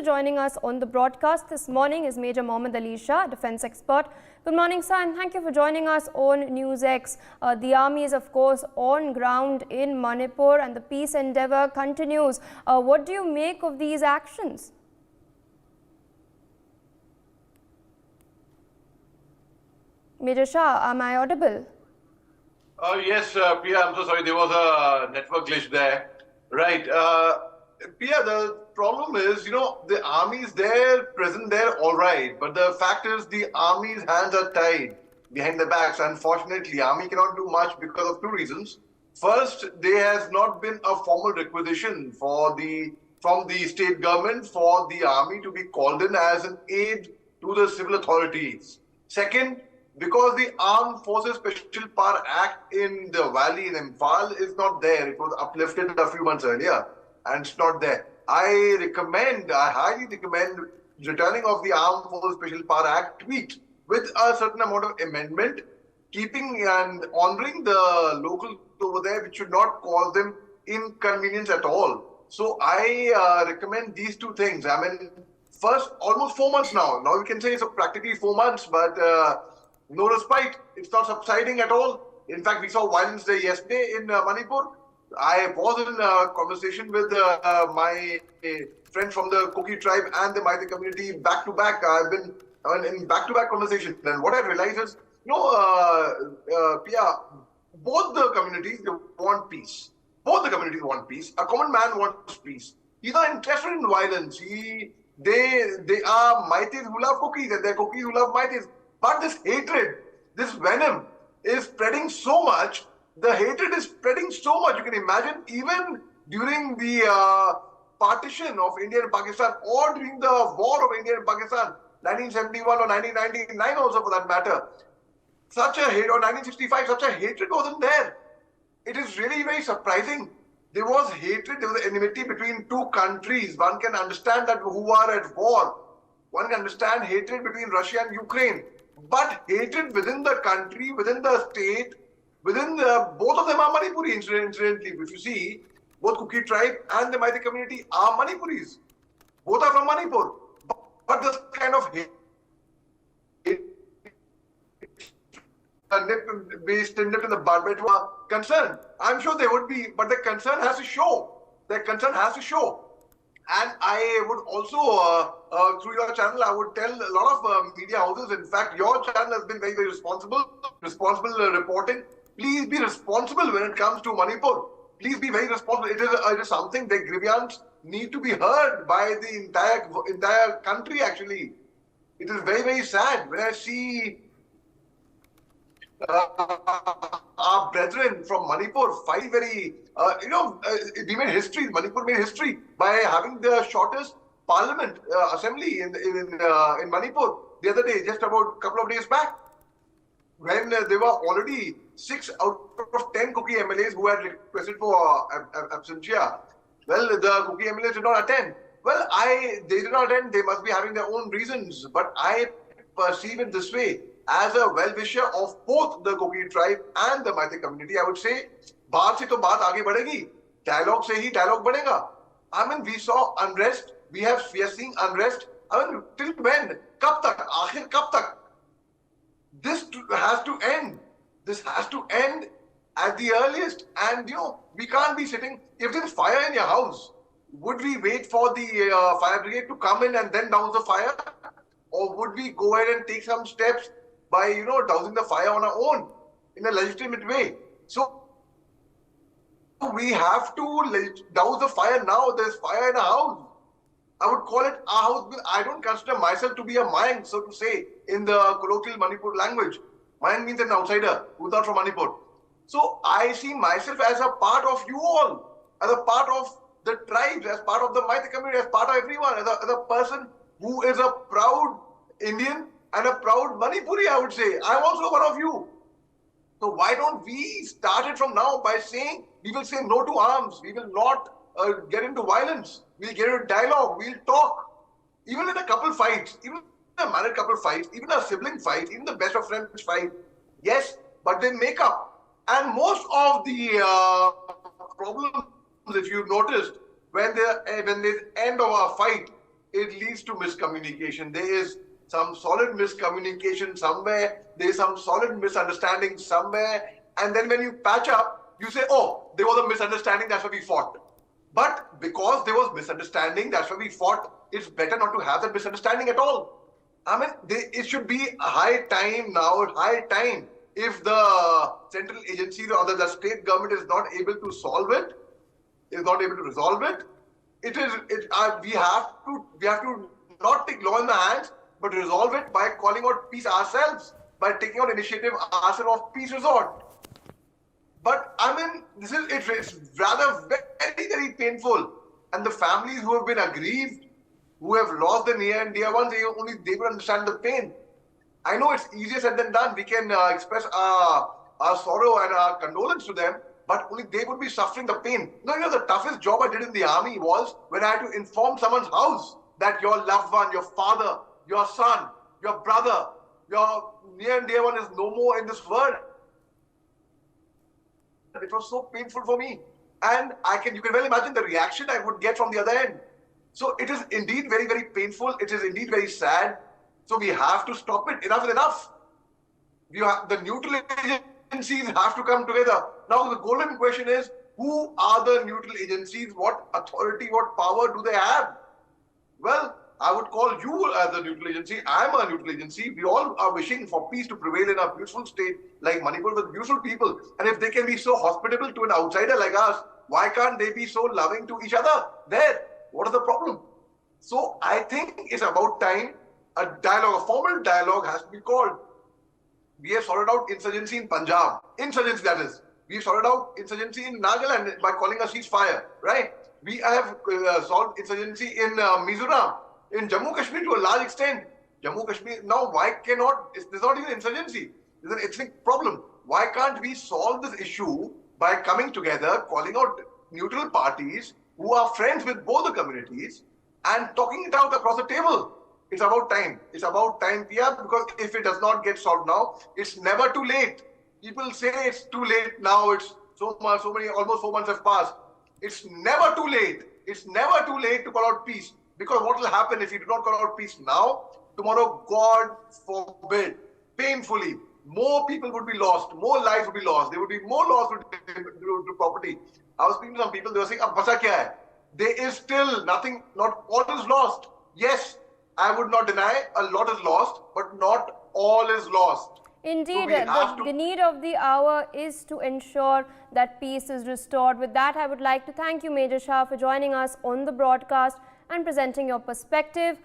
joining us on the broadcast this morning is Major Mohammed Ali Shah, defense expert. Good morning, sir, and thank you for joining us on NewsX. The army is, of course, on ground in Manipur and the peace endeavor continues. What do you make of these actions? Major Shah, am I audible? Yes, Priya, I'm so sorry. There was a network glitch there. Right. Priya, the problem is, the army is there, present there, all right. But the fact is, the army's hands are tied behind the backs. Unfortunately, army cannot do much because of two reasons. First, there has not been a formal requisition from the state government for the army to be called in as an aid to the civil authorities. Second, because the Armed Forces Special Power Act in the valley in Imphal is not there. It was uplifted a few months earlier and it's not there. I highly recommend returning of the Armed Forces Special Power Act tweet with a certain amount of amendment, keeping and honoring the locals over there, which should not cause them inconvenience at all. So I recommend these two things. I mean, first, almost 4 months now. Now we can say it's practically 4 months, but no respite. It's not subsiding at all. In fact, we saw violence there yesterday in Manipur. I was in a conversation with my friends from the Kuki tribe and the Maithei community back to back. I've been in back-to-back conversation, and what I realize is, Pia, both the communities want peace. Both the communities want peace. A common man wants peace. He's not interested in violence. They are Maithis who love Kukis, and they're Kukis who love Maithis. But this hatred, this venom is spreading so much. The hatred is spreading so much. You can imagine even during the partition of India and Pakistan, or during the war of India and Pakistan, 1971 or 1999 also for that matter, such a hate, or 1965, such a hatred wasn't there. It is really very surprising. There was hatred, there was enmity between two countries. One can understand that who are at war. One can understand hatred between Russia and Ukraine. But hatred within the country, within the state, both of them are Manipuri, incidentally. If you see, both Kuki tribe and the Maithei community are Manipuris. Both are from Manipur. But this kind of hate based in the barbarian concern. I'm sure they would be, but the concern has to show. The concern has to show. And I would also, through your channel, I would tell a lot of media houses, in fact, your channel has been very, very responsible reporting. Please be responsible when it comes to Manipur. Please be very responsible. It is something that grievance need to be heard by the entire country, actually. It is very, very sad when I see our brethren from Manipur fight very, we made history. Manipur made history by having the shortest parliament assembly in Manipur the other day, just about a couple of days back, when there were already 6 out of 10 Kuki MLAs who had requested for absentia. Well, the Kuki MLAs did not attend. Well, they did not attend. They must be having their own reasons. But I perceive it this way. As a well-wisher of both the Kuki tribe and the Maithei community, I would say, baat se to baat aage badhegi. Dialogue se hi dialogue badhega. I mean, we saw unrest. We are seeing unrest. I mean, till when? Kab tak? Aakhir kab tak? This has to end. This has to end at the earliest. And, we can't be sitting. If there's fire in your house, would we wait for the fire brigade to come in and then douse the fire? Or would we go ahead and take some steps by, dousing the fire on our own in a legitimate way? So we have to douse the fire now. There's fire in a house. I would call it a house. I don't consider myself to be a Mayang, so to say, in the colloquial Manipur language. Mayang means an outsider who's not from Manipur. So I see myself as a part of you all, as a part of the tribes, as part of the Maithei community, as part of everyone, as a person who is a proud Indian and a proud Manipuri, I would say. I'm also one of you. So why don't we start it from now by saying, we will say no to arms. We will not get into violence. We'll get into dialogue. We'll talk. Even in a couple fights, even a married couple fights, even a sibling fight, even the best of friends fight. Yes, but they make up. And most of the problems, if you noticed, when there's end of a fight, it leads to miscommunication. There is some solid miscommunication somewhere. There is some solid misunderstanding somewhere. And then when you patch up, you say, oh, there was a misunderstanding, that's why we fought. But because there was misunderstanding, that's why we fought, it's better not to have that misunderstanding at all. I mean, it should be high time now, high time. If the central agencies or the state government is not able to solve it, is not able to resolve it, we have to not take law in the hands, but resolve it by calling out peace ourselves, by taking out initiative ourselves of peace resort. But I mean, it's rather very, very painful. And the families who have been aggrieved, who have lost their near and dear ones, only they will understand the pain. I know it's easier said than done. We can express our sorrow and our condolence to them, but only they would be suffering the pain. No, the toughest job I did in the army was when I had to inform someone's house that your loved one, your father, your son, your brother, your near and dear one is no more in this world. It was so painful for me. And you can well imagine the reaction I would get from the other end. So it is indeed very, very painful. It is indeed very sad. So we have to stop it. Enough is enough. The neutral agencies have to come together. Now the golden question is, who are the neutral agencies? What authority, what power do they have? Well, I would call you as a neutral agency. I am a neutral agency. We all are wishing for peace to prevail in a beautiful state like Manipur with beautiful people. And if they can be so hospitable to an outsider like us, why can't they be so loving to each other there? What is the problem? So I think it's about time a dialogue, a formal dialogue has to be called. We have sorted out insurgency in Punjab. Insurgency, that is. We have sorted out insurgency in Nagaland by calling a ceasefire, right? We have solved insurgency in Mizoram, in Jammu Kashmir to a large extent. Jammu Kashmir, now why cannot, there's not even insurgency. There's an ethnic problem. Why can't we solve this issue by coming together, calling out neutral parties who are friends with both the communities and talking it out across the table? It's about time. It's about time, Pia, because if it does not get solved now, it's never too late. People say it's too late now. It's almost 4 months have passed. It's never too late. It's never too late to call out peace. Because what will happen if you do not call out peace now? Tomorrow, God forbid, painfully, more people would be lost, more lives would be lost. There would be more loss to property. I was speaking to some people, they were saying, "Ab bacha kya hai?" There is still nothing, not all is lost. Yes, I would not deny a lot is lost, but not all is lost. Indeed, so the need of the hour is to ensure that peace is restored. With that, I would like to thank you, Major Shah, for joining us on the broadcast and presenting your perspective.